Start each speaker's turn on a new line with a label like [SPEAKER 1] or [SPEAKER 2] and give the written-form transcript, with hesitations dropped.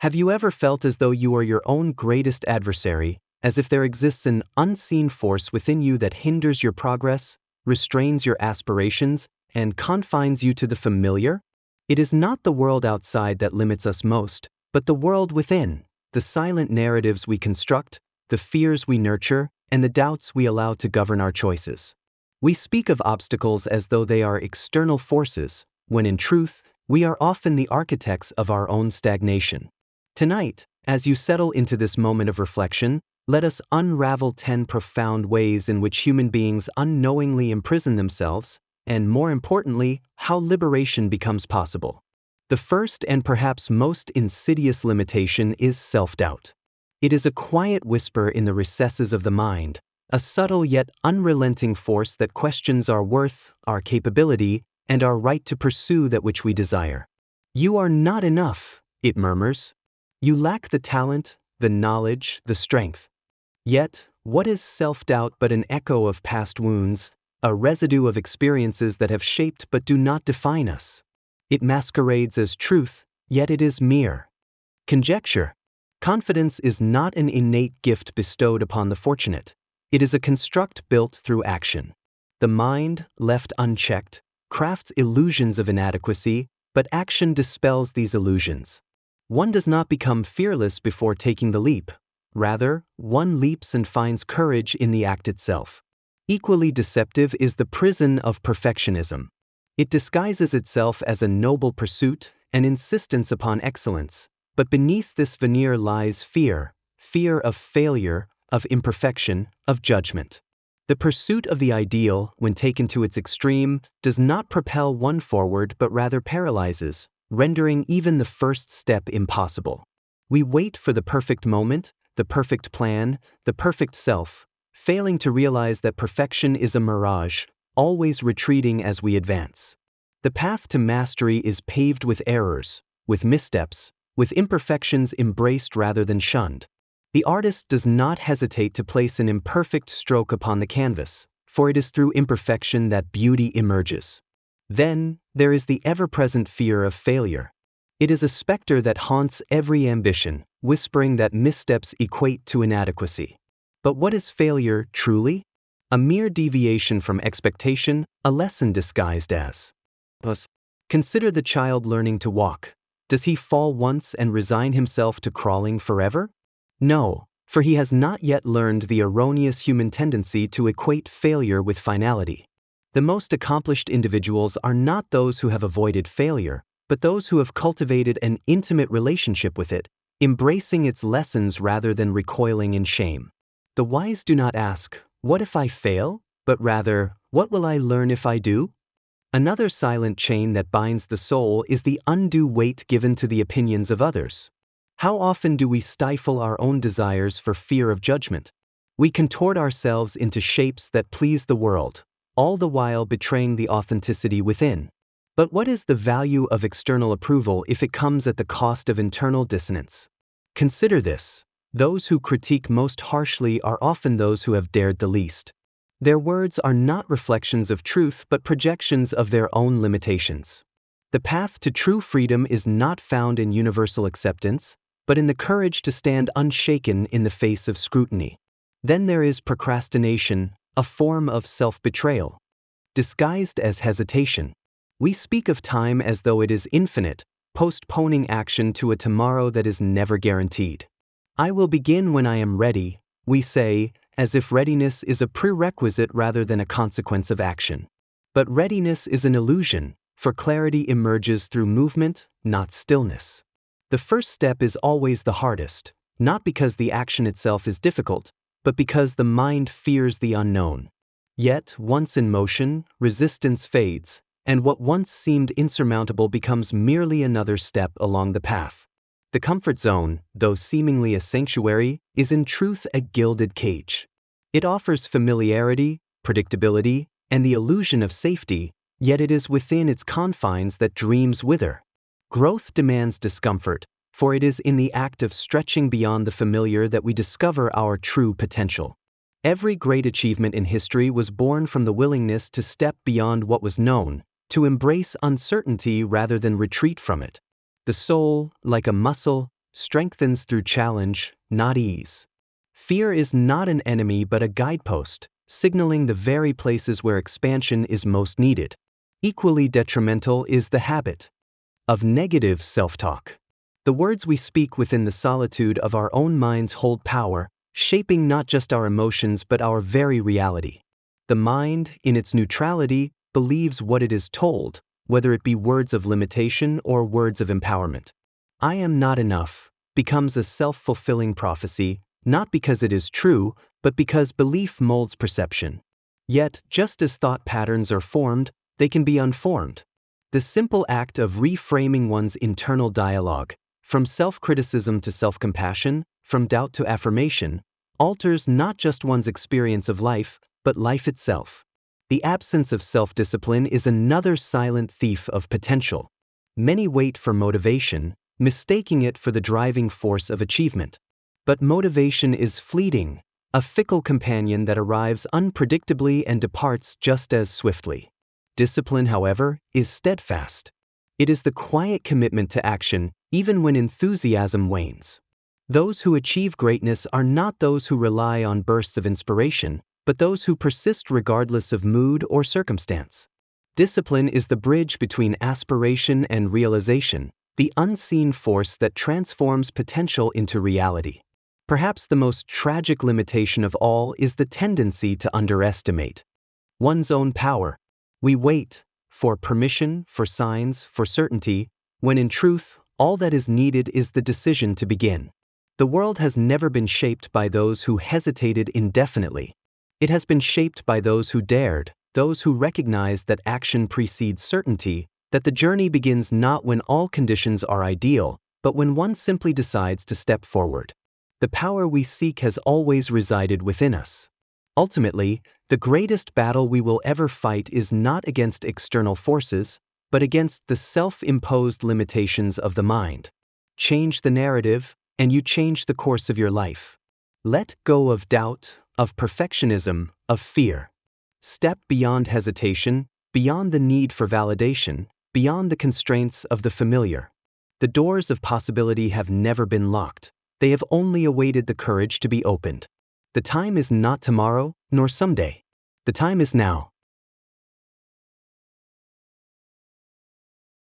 [SPEAKER 1] Have you ever felt as though you are your own greatest adversary, as if there exists an unseen force within you that hinders your progress, restrains your aspirations, and confines you to the familiar? It is not the world outside that limits us most, but the world within, the silent narratives we construct, the fears we nurture, and the doubts we allow to govern our choices. We speak of obstacles as though they are external forces, when in truth, we are often the architects of our own stagnation. Tonight, as you settle into this moment of reflection, let us unravel 10 profound ways in which human beings unknowingly imprison themselves, and more importantly, how liberation becomes possible. The first and perhaps most insidious limitation is self-doubt. It is a quiet whisper in the recesses of the mind, a subtle yet unrelenting force that questions our worth, our capability, and our right to pursue that which we desire. You are not enough, it murmurs. You lack the talent, the knowledge, the strength. Yet, what is self-doubt but an echo of past wounds, a residue of experiences that have shaped but do not define us? It masquerades as truth, yet it is mere conjecture. Confidence is not an innate gift bestowed upon the fortunate. It is a construct built through action. The mind, left unchecked, crafts illusions of inadequacy, but action dispels these illusions. One does not become fearless before taking the leap. Rather, one leaps and finds courage in the act itself. Equally deceptive is the prison of perfectionism. It disguises itself as a noble pursuit, an insistence upon excellence, but beneath this veneer lies fear of failure, of imperfection, of judgment. The pursuit of the ideal, when taken to its extreme, does not propel one forward but rather paralyzes, rendering even the first step impossible. We wait for the perfect moment, the perfect plan, the perfect self, failing to realize that perfection is a mirage, always retreating as we advance. The path to mastery is paved with errors, with missteps, with imperfections embraced rather than shunned. The artist does not hesitate to place an imperfect stroke upon the canvas, for it is through imperfection that beauty emerges. Then, there is the ever-present fear of failure. It is a specter that haunts every ambition, whispering that missteps equate to inadequacy. But what is failure, truly? A mere deviation from expectation, a lesson disguised as. Consider the child learning to walk. Does he fall once and resign himself to crawling forever? No, for he has not yet learned the erroneous human tendency to equate failure with finality. The most accomplished individuals are not those who have avoided failure, but those who have cultivated an intimate relationship with it, embracing its lessons rather than recoiling in shame. The wise do not ask, "What if I fail?" but rather, "What will I learn if I do?" Another silent chain that binds the soul is the undue weight given to the opinions of others. How often do we stifle our own desires for fear of judgment? We contort ourselves into shapes that please the world, all the while betraying the authenticity within. But what is the value of external approval if it comes at the cost of internal dissonance? Consider this: those who critique most harshly are often those who have dared the least. Their words are not reflections of truth but projections of their own limitations. The path to true freedom is not found in universal acceptance, but in the courage to stand unshaken in the face of scrutiny. Then there is procrastination, a form of self-betrayal. Disguised as hesitation, we speak of time as though it is infinite, postponing action to a tomorrow that is never guaranteed. I will begin when I am ready, we say, as if readiness is a prerequisite rather than a consequence of action. But readiness is an illusion, for clarity emerges through movement, not stillness. The first step is always the hardest, not because the action itself is difficult, but because the mind fears the unknown. Yet, once in motion, resistance fades, and what once seemed insurmountable becomes merely another step along the path. The comfort zone, though seemingly a sanctuary, is in truth a gilded cage. It offers familiarity, predictability, and the illusion of safety, yet it is within its confines that dreams wither. Growth demands discomfort, for it is in the act of stretching beyond the familiar that we discover our true potential. Every great achievement in history was born from the willingness to step beyond what was known, to embrace uncertainty rather than retreat from it. The soul, like a muscle, strengthens through challenge, not ease. Fear is not an enemy but a guidepost, signaling the very places where expansion is most needed. Equally detrimental is the habit of negative self-talk. The words we speak within the solitude of our own minds hold power, shaping not just our emotions but our very reality. The mind, in its neutrality, believes what it is told, whether it be words of limitation or words of empowerment. I am not enough becomes a self-fulfilling prophecy, not because it is true, but because belief molds perception. Yet, just as thought patterns are formed, they can be unformed. The simple act of reframing one's internal dialogue, from self-criticism to self-compassion, from doubt to affirmation, alters not just one's experience of life, but life itself. The absence of self-discipline is another silent thief of potential. Many wait for motivation, mistaking it for the driving force of achievement. But motivation is fleeting, a fickle companion that arrives unpredictably and departs just as swiftly. Discipline, however, is steadfast. It is the quiet commitment to action, even when enthusiasm wanes. Those who achieve greatness are not those who rely on bursts of inspiration, but those who persist regardless of mood or circumstance. Discipline is the bridge between aspiration and realization, the unseen force that transforms potential into reality. Perhaps the most tragic limitation of all is the tendency to underestimate one's own power. We wait for permission, for signs, for certainty, when in truth, all that is needed is the decision to begin. The world has never been shaped by those who hesitated indefinitely. It has been shaped by those who dared, those who recognized that action precedes certainty, that the journey begins not when all conditions are ideal, but when one simply decides to step forward. The power we seek has always resided within us. Ultimately, the greatest battle we will ever fight is not against external forces, but against the self-imposed limitations of the mind. Change the narrative, and you change the course of your life. Let go of doubt, of perfectionism, of fear. Step beyond hesitation, beyond the need for validation, beyond the constraints of the familiar. The doors of possibility have never been locked. They have only awaited the courage to be opened. The time is not tomorrow, nor someday. The time is now.